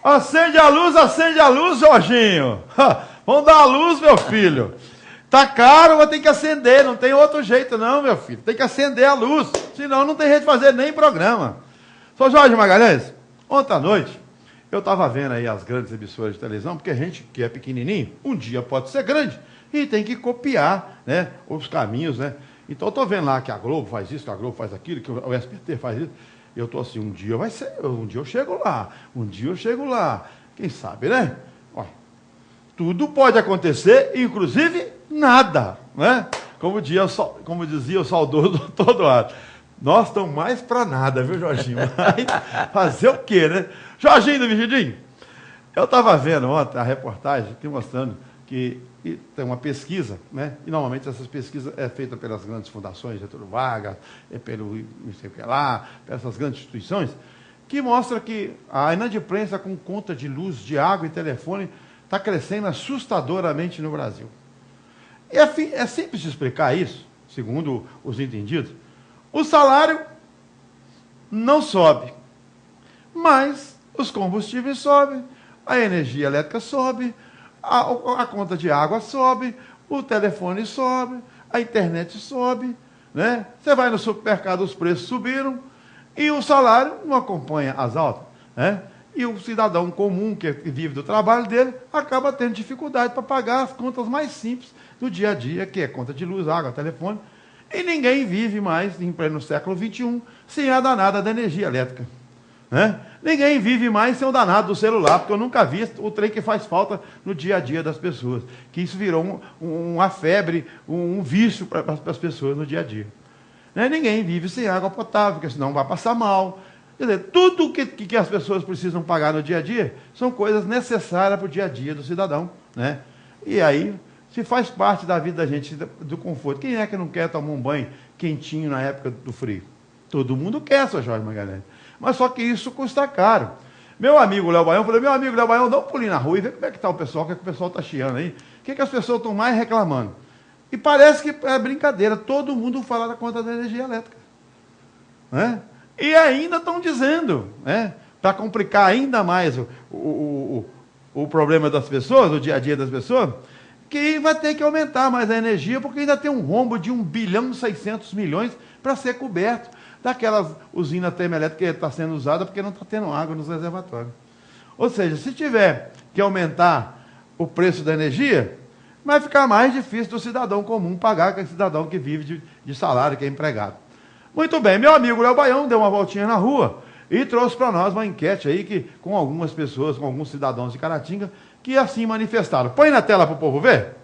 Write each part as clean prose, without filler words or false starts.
Acende a luz, Jorginho. Vamos dar a luz, meu filho. Tá caro, mas tem que acender, não tem outro jeito não, meu filho. Tem que acender a luz, senão não tem jeito de fazer nem programa. Sou Jorge Magalhães, ontem à noite, eu estava vendo aí as grandes emissoras de televisão, porque a gente que é pequenininho, um dia pode ser grande, e tem que copiar, né, os caminhos, né. Então eu estou vendo lá que a Globo faz isso, que a Globo faz aquilo, que o SBT faz isso. Eu estou assim, um dia eu chego lá, quem sabe, né? Ó, tudo pode acontecer, inclusive nada, né? Como dizia o saudoso doutor Duarte, nós estamos mais para nada, viu, Jorginho? Mas fazer o quê, né? Jorginho do Vigidinho, eu estava vendo ontem a reportagem aqui mostrando que tem uma pesquisa, né? E normalmente essas pesquisas é feita pelas grandes fundações, Getúlio Vargas, pelo não sei o que lá, essas grandes instituições, que mostra que a inadimplência com conta de luz, de água e telefone está crescendo assustadoramente no Brasil. E é simples de explicar isso, segundo os entendidos. O salário não sobe, mas os combustíveis sobem, a energia elétrica sobe, a conta de água sobe, o telefone sobe, a internet sobe, né? Você vai no supermercado, os preços subiram e o salário não acompanha as altas, né? E o cidadão comum que vive do trabalho dele acaba tendo dificuldade para pagar as contas mais simples do dia a dia, que é conta de luz, água, telefone. E ninguém vive mais, em pleno século XXI, sem a danada da energia elétrica, né? Ninguém vive mais sem o danado do celular, porque eu nunca vi o trem que faz falta no dia a dia das pessoas. Que isso virou uma febre, um vício para as pessoas no dia a dia. Né? Ninguém vive sem água potável, porque senão vai passar mal. Quer dizer, tudo que as pessoas precisam pagar no dia a dia são coisas necessárias para o dia a dia do cidadão, né? E aí, se faz parte da vida da gente, do conforto. Quem é que não quer tomar um banho quentinho na época do frio? Todo mundo quer, seu Jorge Magalhães. Mas só que isso custa caro. Meu amigo Léo Baião, falei, meu amigo Léo Baião, dá um pulinho na rua e vê como é que está o pessoal, o que, é que o pessoal está chiando aí. O que, é que as pessoas estão mais reclamando? E parece que é brincadeira, todo mundo fala da conta da energia elétrica, né? E ainda estão dizendo, né, para complicar ainda mais o problema das pessoas, o dia a dia das pessoas, que vai ter que aumentar mais a energia, porque ainda tem um rombo de 1 bilhão e 600 milhões para ser coberto daquelas usinas termoelétricas que está sendo usada porque não está tendo água nos reservatórios. Ou seja, se tiver que aumentar o preço da energia, vai ficar mais difícil do cidadão comum pagar, que é o cidadão que vive de salário, que é empregado. Muito bem, meu amigo Léo Baião deu uma voltinha na rua e trouxe para nós uma enquete aí que, com algumas pessoas, com alguns cidadãos de Caratinga, que assim manifestaram. Põe na tela para o povo ver.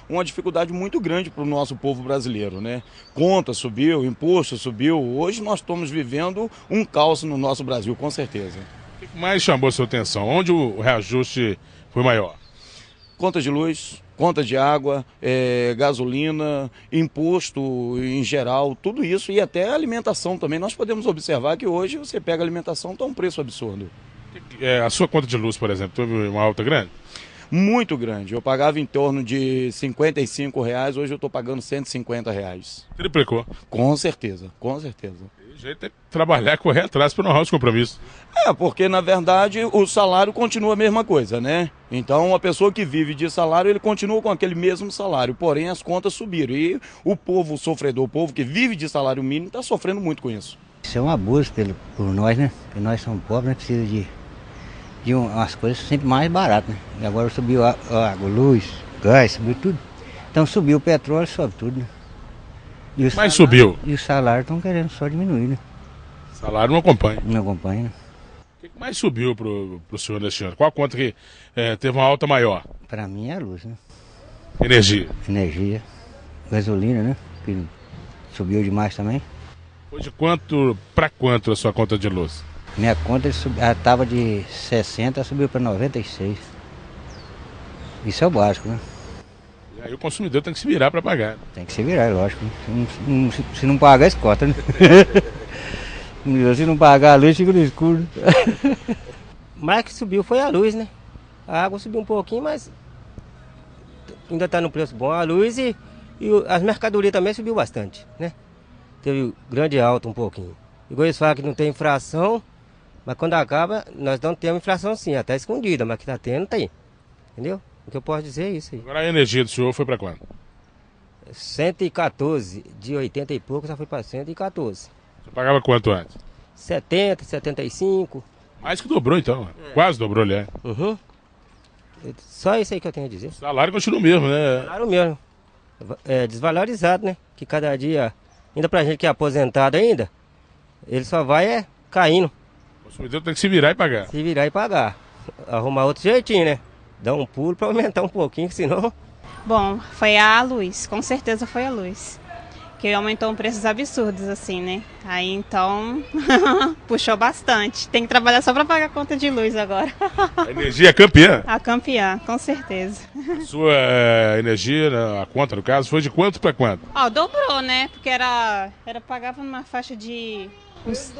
Uma dificuldade muito grande para o nosso povo brasileiro, né? Conta subiu, imposto subiu. Hoje nós estamos vivendo um caos no nosso Brasil, com certeza. O que mais chamou a sua atenção? Onde o reajuste foi maior? Conta de luz, conta de água, gasolina, imposto em geral, tudo isso e até alimentação também. Nós podemos observar que hoje você pega alimentação, está um preço absurdo. A sua conta de luz, por exemplo, teve uma alta grande? Muito grande. Eu pagava em torno de R$55, hoje eu estou pagando R$150. Triplicou? Com certeza, com certeza. O jeito é trabalhar, correr atrás para honrar os compromissos. Porque na verdade o salário continua a mesma coisa, né? Então a pessoa que vive de salário, ele continua com aquele mesmo salário, porém as contas subiram. E o povo sofredor, o povo que vive de salário mínimo, está sofrendo muito com isso. Isso é um abuso por nós, né? Porque nós somos pobres, né? Precisa de umas coisas sempre mais baratas, né? E agora subiu a água, luz, gás, subiu tudo. Então subiu o petróleo, sobe tudo, né? Mas subiu. E o salário estão querendo só diminuir, né? O salário não acompanha. Não acompanha, né? O que mais subiu pro senhor neste ano? Qual a conta que teve uma alta maior? Para mim é a luz, né? Energia. Energia. Gasolina, né? Que subiu demais também. Foi de quanto para quanto a sua conta de luz? Minha conta estava de 60, subiu para 96. Isso é o básico, né? E aí o consumidor tem que se virar para pagar. Tem que se virar, é lógico. Se não pagar, escota, né? Se não pagar a luz, fica no escuro. Mais que subiu foi a luz, né? A água subiu um pouquinho, mas ainda está no preço bom. A luz e as mercadorias também subiu bastante, né? Teve grande alta um pouquinho. Igual eles falam que não tem infração, Mas quando acaba, nós não temos inflação sim, até escondida, mas que tá tendo, tem. Entendeu? O que eu posso dizer é isso aí. Agora a energia do senhor foi para quanto? 114, de 80 e pouco já foi para 114. Você pagava quanto antes? 70, 75. Mais que dobrou então. Quase dobrou, aliás. Uhum. Só isso aí que eu tenho a dizer. O salário continua o mesmo, né? Claro mesmo. É desvalorizado, né? Que cada dia, ainda pra gente que é aposentado ainda, ele só vai caindo. O consumidor tem que se virar e pagar. Se virar e pagar. Arrumar outro jeitinho, né? Dar um pulo pra aumentar um pouquinho, senão... Bom, foi a luz, com certeza foi a luz. Que aumentou preços absurdos, assim, né? Aí então, puxou bastante. Tem que trabalhar só para pagar a conta de luz agora. A energia é campeã. A campeã, com certeza. A sua energia, a conta no caso, foi de quanto para quanto? Ó, dobrou, né? Porque pagava numa faixa de uns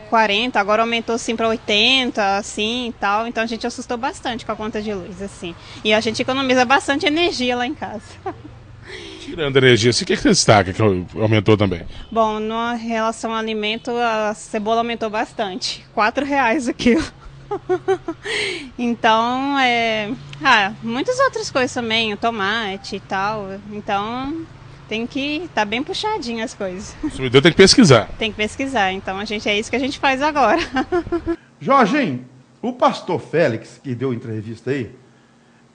40, agora aumentou assim para 80, assim e tal. Então a gente assustou bastante com a conta de luz, assim. E a gente economiza bastante energia lá em casa. Tirando a energia, o que você destaca que aumentou também? Bom, em relação ao alimento, a cebola aumentou bastante. R$4 o quilo. Então, muitas outras coisas também, o tomate e tal. Então, tem que tá bem puxadinho as coisas. O consumidor tem que pesquisar. Tem que pesquisar, então é isso que a gente faz agora. Jorginho, o pastor Félix, que deu entrevista aí,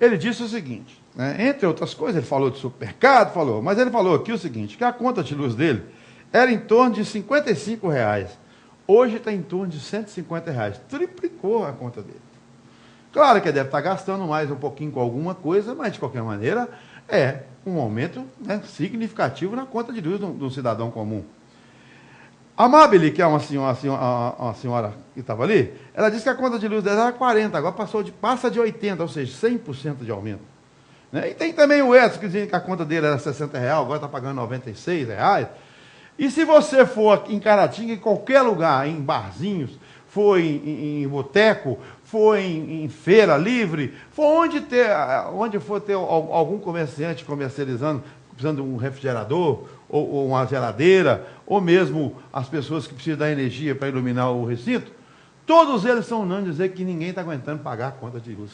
ele disse o seguinte, né? Entre outras coisas, ele falou de supermercado, mas ele falou aqui o seguinte, que a conta de luz dele era em torno de R$55. Hoje está em torno de R$150. Triplicou a conta dele. Claro que ele deve estar gastando mais um pouquinho com alguma coisa, mas de qualquer maneira é um aumento, né, significativo na conta de luz do cidadão comum. A Mabile, que é uma senhora que estava ali, ela disse que a conta de luz dela era 40, agora passa de 80, ou seja, 100% de aumento. Né? E tem também o Edson, que dizia que a conta dele era R$60, agora está pagando R$96. E se você for em Caratinga, em qualquer lugar, em barzinhos, for em boteco, for em feira livre, for onde for ter algum comerciante comercializando, precisando de um refrigerador, ou uma geladeira, ou mesmo as pessoas que precisam da energia para iluminar o recinto, todos eles são unânimes dizer que ninguém está aguentando pagar a conta de luz.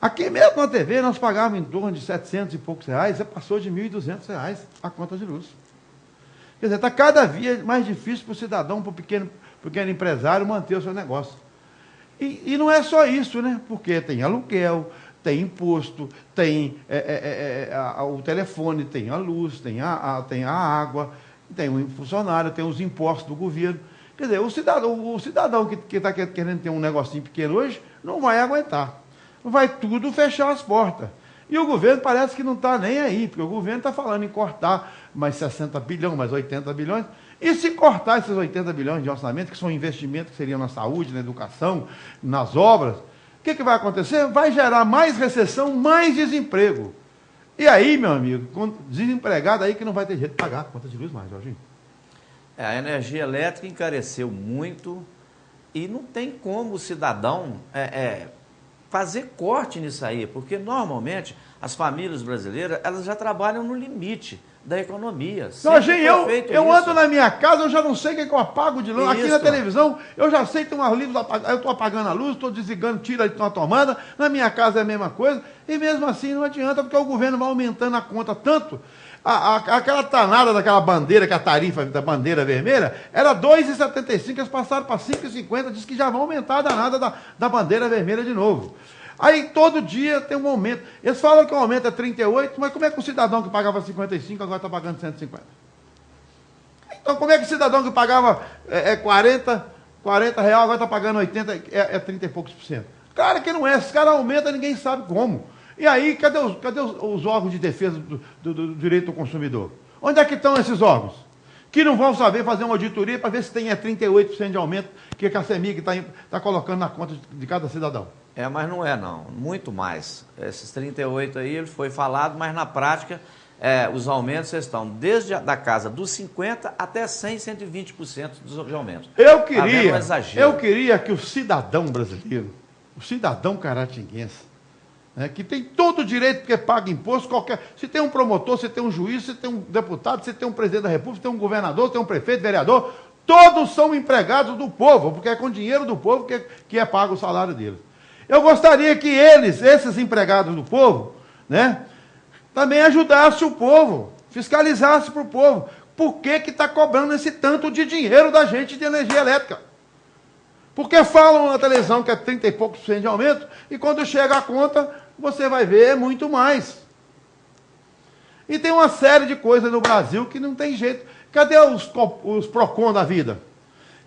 Aqui mesmo na TV nós pagávamos em torno de 700 e poucos reais, já passou de R$1.200 a conta de luz. Quer dizer, está cada vez mais difícil para o cidadão, para o pequeno empresário manter o seu negócio. E não é só isso, né? Porque tem aluguel, tem imposto, tem o telefone, tem a luz, tem a água, tem o funcionário, tem os impostos do governo. Quer dizer, o cidadão que está querendo ter um negocinho pequeno hoje, não vai aguentar. Vai tudo fechar as portas. E o governo parece que não está nem aí, porque o governo está falando em cortar mais 60 bilhões, mais 80 bilhões. E se cortar esses 80 bilhões de orçamento, que são investimentos que seriam na saúde, na educação, nas obras, o que vai acontecer? Vai gerar mais recessão, mais desemprego. E aí, meu amigo, com desempregado aí que não vai ter jeito de pagar a conta de luz mais, Jorginho. A energia elétrica encareceu muito e não tem como o cidadão fazer corte nisso aí, porque normalmente as famílias brasileiras elas já trabalham no limite da economia. Jorginho, eu ando na minha casa, eu já não sei o que eu apago de luz. Aqui na televisão, eu já sei que tem umas luzes, eu estou apagando a luz, estou desligando, tira de uma tomada. Na minha casa é a mesma coisa. E mesmo assim não adianta, porque o governo vai aumentando a conta tanto. Aquela tanada daquela bandeira, que a tarifa da bandeira vermelha, era R$ 2,75, eles passaram para R$ 5,50, diz que já vão aumentar a danada da bandeira vermelha de novo. Aí todo dia tem um aumento. Eles falam que o aumento é 38, mas como é que o cidadão que pagava 55 agora está pagando 150? Então como é que o cidadão que pagava 40 reais agora está pagando 80, 30 e poucos por cento? Claro que não é, esses caras aumentam, ninguém sabe como. E aí, cadê os órgãos de defesa do direito do consumidor? Onde é que estão esses órgãos? Que não vão saber fazer uma auditoria para ver se tem 38% de aumento que a CEMIG está colocando na conta de cada cidadão. Mas não é não, muito mais. Esses 38 aí, ele foi falado, mas na prática, os aumentos estão desde da casa dos 50% até 100%, 120% de aumentos. Eu queria que o cidadão brasileiro, o cidadão caratinguense, que tem todo o direito, porque paga imposto, se tem um promotor, se tem um juiz, se tem um deputado, se tem um presidente da república, se tem um governador, se tem um prefeito, vereador, Todos são empregados do povo, porque é com dinheiro do povo que é pago o salário deles. Eu gostaria que eles, esses empregados do povo, né, também ajudassem o povo, fiscalizassem para o povo. Por que está cobrando esse tanto de dinheiro da gente de energia elétrica? Porque falam na televisão que é 30 e poucos % de aumento, e quando chega a conta, você vai ver, é muito mais. E tem uma série de coisas no Brasil que não tem jeito. Cadê os PROCON da vida?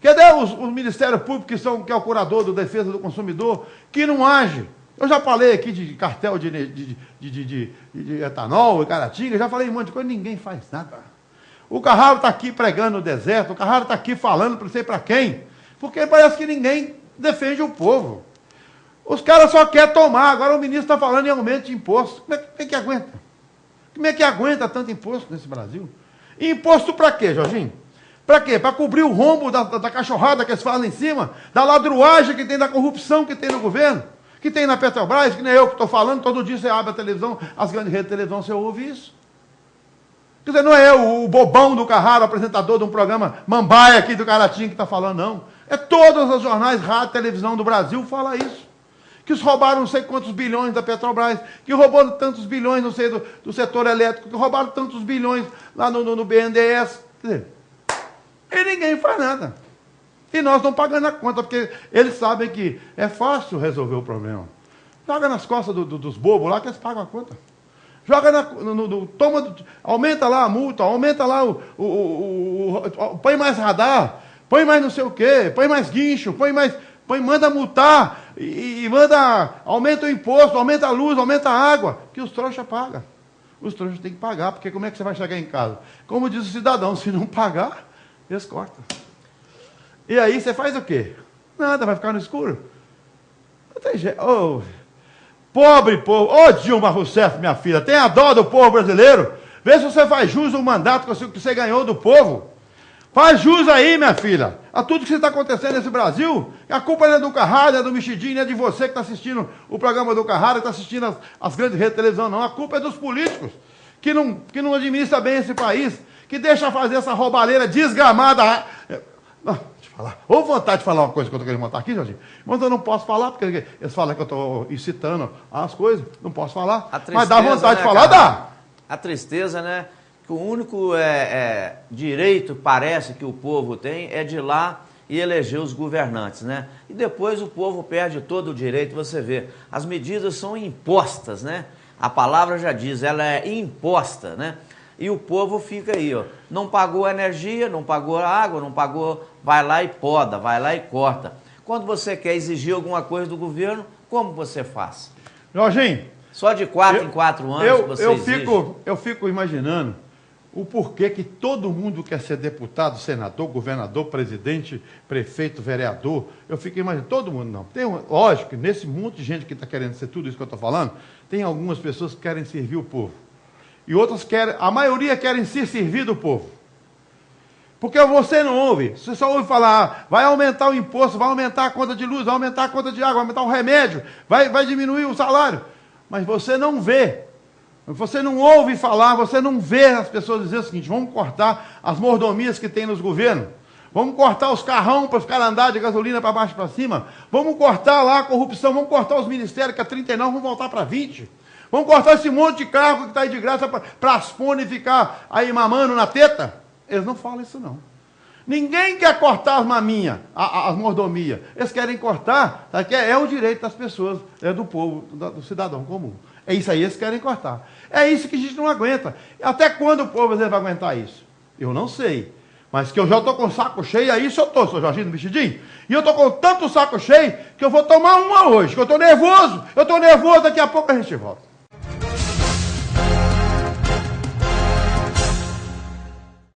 Cadê os Ministérios Públicos, que é o curador da defesa do consumidor, que não age? Eu já falei aqui de cartel de etanol, Caratinga, já falei um monte de coisa, ninguém faz nada. O Carraro está aqui pregando no deserto, o Carraro está aqui falando não sei para quem, porque parece que ninguém defende o povo. Os caras só querem tomar, agora o ministro está falando em aumento de imposto. Como é que aguenta? Como é que aguenta tanto imposto nesse Brasil? E imposto para quê, Jorginho? Para quê? Para cobrir o rombo da cachorrada que eles falam em cima, da ladruagem que tem, da corrupção que tem no governo, que tem na Petrobras, que nem eu que estou falando, todo dia você abre a televisão, as grandes redes de televisão, você ouve isso. Quer dizer, não é eu, o bobão do Carraro, apresentador de um programa Mambaia aqui do Caratinga que está falando, não. É todos os jornais, rádio, televisão do Brasil fala isso. Que os roubaram não sei quantos bilhões da Petrobras, que roubaram tantos bilhões, não sei, do setor elétrico, que roubaram tantos bilhões lá no BNDES. Quer dizer, e ninguém faz nada. E nós não pagando a conta, porque eles sabem que é fácil resolver o problema. Joga nas costas dos bobos lá que eles pagam a conta. Joga aumenta lá a multa, aumenta lá põe mais radar, põe mais não sei o quê, põe mais guincho, manda multar e aumenta o imposto, aumenta a luz, aumenta a água, que os trouxas pagam. Os trouxas têm que pagar, porque como é que você vai chegar em casa? Como diz o cidadão, se não pagar, eles cortam. E aí você faz o quê? Nada, vai ficar no escuro. Não tem jeito. Oh, pobre povo. Ô Dilma Rousseff, minha filha, tenha dó do povo brasileiro. Vê se você faz jus ao mandato que você ganhou do povo. Faz jus aí, minha filha, a tudo que está acontecendo nesse Brasil. A culpa não é do Carraro, não é do Mexidinho, não é de você que está assistindo o programa do Carraro, que está assistindo as grandes redes de televisão, não. A culpa é dos políticos, que não administram bem esse país, que deixa fazer essa roubalheira desgramada. Não, deixa eu falar. Ou vontade de falar uma coisa que eu estou querendo montar aqui, Jorginho, mas eu não posso falar, porque eles falam que eu estou incitando as coisas, não posso falar. Mas dá vontade de falar, dá. A tristeza, né? Que o único direito, parece, que o povo tem é de ir lá e eleger os governantes, né? E depois o povo perde todo o direito, você vê. As medidas são impostas, né? A palavra já diz, ela é imposta, né? E o povo fica aí, ó. Não pagou a energia, não pagou a água, não pagou, vai lá e poda, vai lá e corta. Quando você quer exigir alguma coisa do governo, como você faz? Jorginho, só de 4 em 4 anos você exige. Eu fico imaginando o porquê que todo mundo quer ser deputado, senador, governador, presidente, prefeito, vereador. Eu fico imaginando, todo mundo não. Lógico que nesse monte de gente que está querendo ser tudo isso que eu estou falando, tem algumas pessoas que querem servir o povo. E outras querem, a maioria querem se servir do povo. Porque você não ouve, você só ouve falar, vai aumentar o imposto, vai aumentar a conta de luz, vai aumentar a conta de água, vai aumentar o remédio, vai diminuir o salário. Mas você não vê. Você não ouve falar, você não vê as pessoas dizer o seguinte, vamos cortar as mordomias que tem nos governos, vamos cortar os carrão para ficar andar de gasolina para baixo e para cima, vamos cortar lá a corrupção, vamos cortar os ministérios que é 39, vamos voltar para 20, vamos cortar esse monte de cargo que está aí de graça para as pôneis ficar aí mamando na teta. Eles não falam isso não. Ninguém quer cortar as maminhas, as mordomias. Eles querem cortar, tá? Que é o direito das pessoas, é do povo, do cidadão comum. É isso aí, eles querem cortar. É isso que a gente não aguenta. Até quando o povo vai aguentar isso? Eu não sei. Mas que eu já estou com o saco cheio, é isso eu estou, sou Jorginho do Mexidinho. E eu estou com tanto saco cheio que eu vou tomar uma hoje, que eu estou nervoso. Eu estou nervoso, daqui a pouco a gente volta.